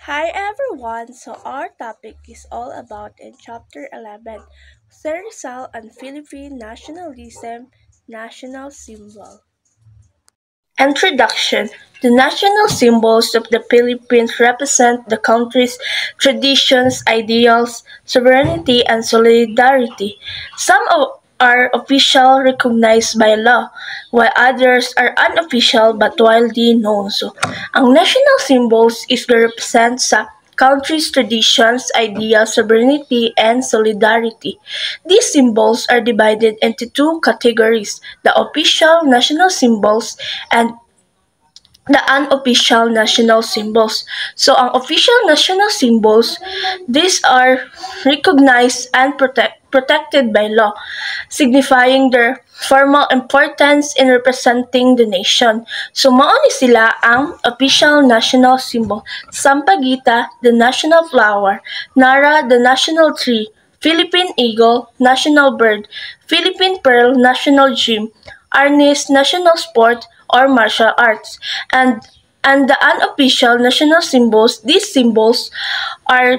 Hi everyone, so our topic is all about in chapter 11, Jose Rizal and Philippine Nationalism, National Symbol. Introduction. The national symbols of the Philippines represent the country's traditions, ideals, sovereignty, and solidarity. Are official recognized by law, while others are unofficial but widely known. So, ang national symbols is the represent sa country's traditions, ideas, sovereignty, and solidarity. These symbols are divided into two categories: the official national symbols and the unofficial national symbols. So, ang official national symbols, these are recognized and protected by law, signifying their formal importance in representing the nation. So, mauni sila ang official national symbol. Sampaguita, the national flower; Nara, the national tree; Philippine eagle, national bird; Philippine pearl, national gem; Arnis, national sport or martial arts; and and the unofficial national symbols. These symbols are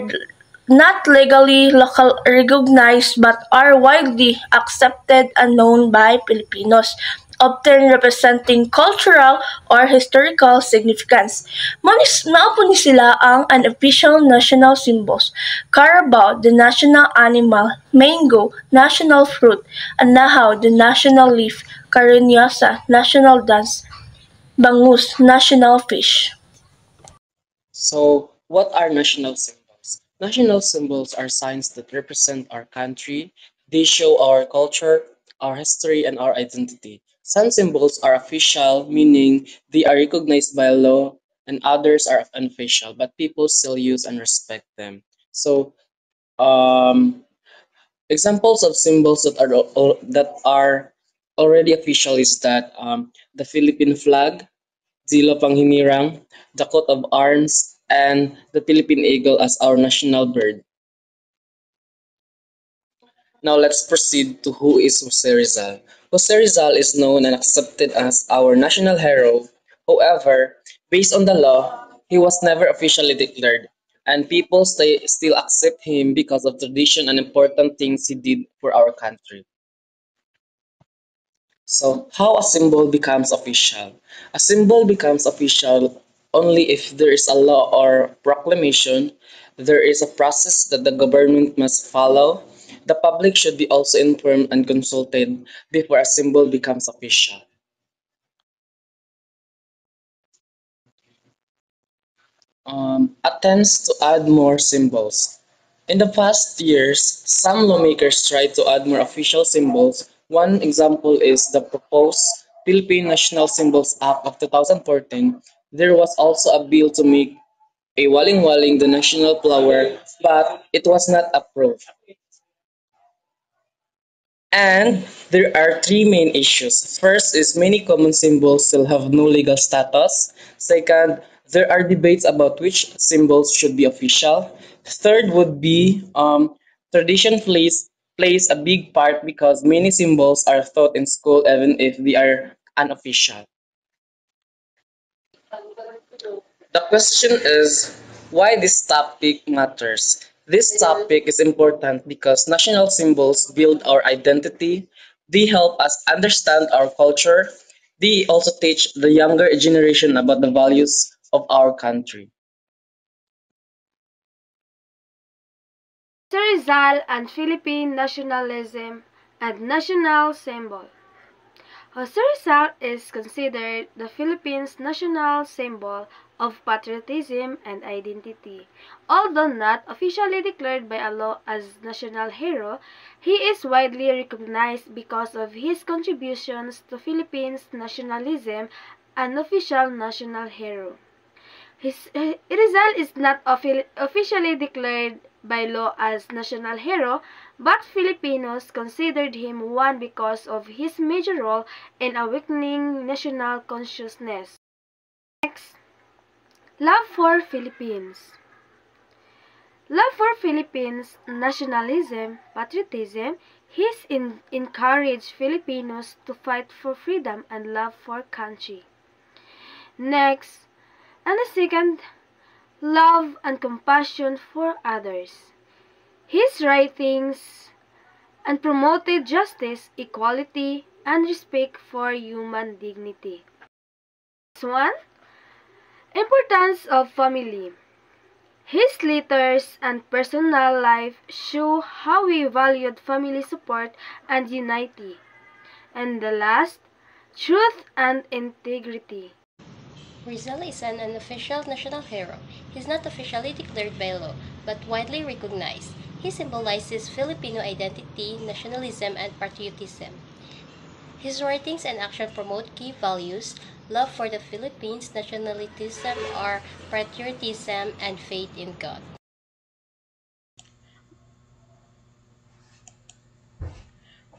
not legally local recognized but are widely accepted and known by Filipinos, often representing cultural or historical significance. Mao po ni sila ang unofficial national symbols: Carabao, the national animal; mango, national fruit; anahaw, the national leaf; Carinyosa, national dance; bangus, national fish. So, what are national symbols? National symbols are signs that represent our country. They show our culture, our history, and our identity. Some symbols are official, meaning they are recognized by law, and others are unofficial, but people still use and respect them. So, um, examples of symbols that are already official is that the Philippine flag, Zilo Panghinirang, the coat of arms, and the Philippine eagle as our national bird. Now let's proceed to who is Jose Rizal. Jose Rizal is known and accepted as our national hero. However, based on the law, he was never officially declared, and people still accept him because of tradition and important things he did for our country. So, how a symbol becomes official? A symbol becomes official only if there is a law or proclamation, there is a process that the government must follow. The public should be also informed and consulted before a symbol becomes official. Attempts to add more symbols. In the past years, some lawmakers tried to add more official symbols. One example is the proposed Philippine National Symbols Act of 2014. There was also a bill to make a waling-waling the national flower, but it was not approved. And there are three main issues. First is many common symbols still have no legal status. Second, there are debates about which symbols should be official. Third would be tradition plays a big part because many symbols are taught in school even if they are unofficial. The question is why this topic matters. This topic is important because national symbols build our identity. They help us understand our culture. They also teach the younger generation about the values of our country. Rizal and Philippine nationalism and national symbol. Jose Rizal is considered the Philippines' national symbol of patriotism and identity. Although not officially declared by a law as national hero, he is widely recognized because of his contributions to Philippines nationalism and official national hero. Rizal is not officially declared by law as national hero, but Filipinos considered him one because of his major role in awakening national consciousness. Next, love for Philippines. Love for Philippines, nationalism, patriotism, he's encouraged Filipinos to fight for freedom and love for country. Next, and the second, love, and compassion for others. His writings and promoted justice, equality, and respect for human dignity. Next one, importance of family. His letters and personal life show how he valued family support and unity. And the last, truth and integrity. Rizal is an unofficial national hero. He is not officially declared by law, but widely recognized. He symbolizes Filipino identity, nationalism, and patriotism. His writings and action promote key values: love for the Philippines, nationalism or patriotism, and faith in God.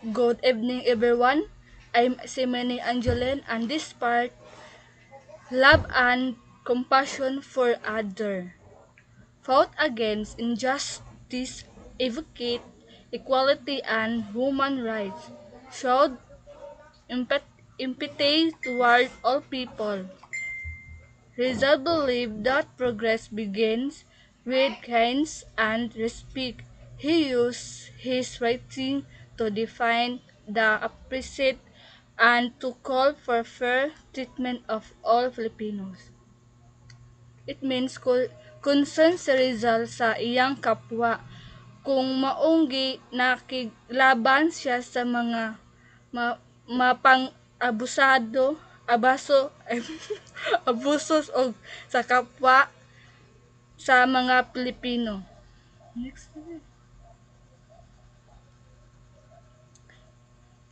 Good evening, everyone. I'm Simene Angeline, and this part, love and compassion for other. Fought against injustice, advocate equality and human rights, showed empathy toward all people. Rizal believed that progress begins with kindness and respect. He used his writing to define the opposite and to call for fair treatment of all Filipinos. It means concern si Rizal sa iyang kapwa kung maunggi nakiglaban siya sa mga mapang abusado, abaso, abusos og sa kapwa sa mga Pilipino. Next.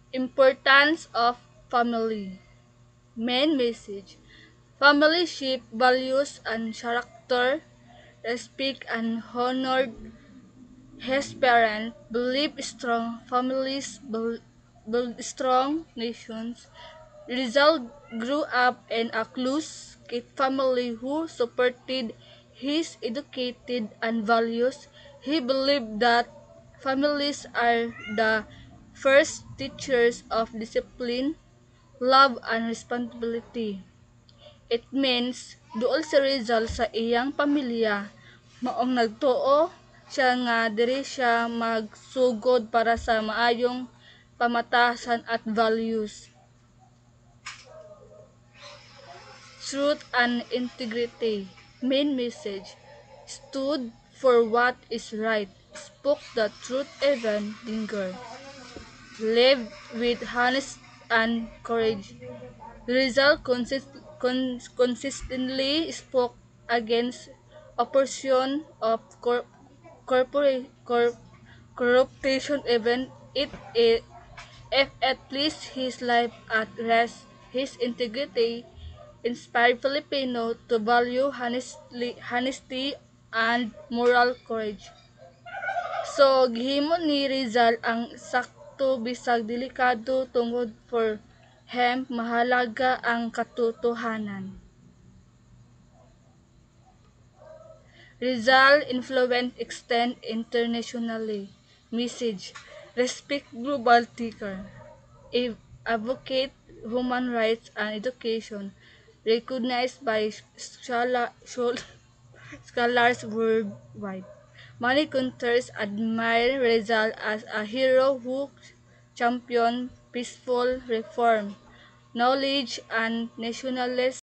Importance of family. Main message. Family shape values and character, respect and honored his parents, believe strong families build strong nations. Rizal grew up in a close family who supported his educated and values. He believed that families are the first teachers of discipline, love, and responsibility. It means duol si Rizal sa iyang pamilya maong nagtuo siya nga diri siya magsugod para sa maayong pamatasan at values. Truth and integrity. Main message. Stood for what is right. Spoke the truth even linger. Lived with honesty and courage. Rizal consistently spoke against oppression of corruption even if it placed his life at rest. His integrity inspired Filipino to value honesty and moral courage. So, gihimo ni Rizal ang sakto bisag delikado tungod for him mahalaga ang katotohanan. Rizal influence extend internationally. Message: respect global thinker. Advocate human rights and education. Recognized by scholars worldwide. Many countries admire Rizal as a hero who championed peaceful reform, knowledge, and nationalist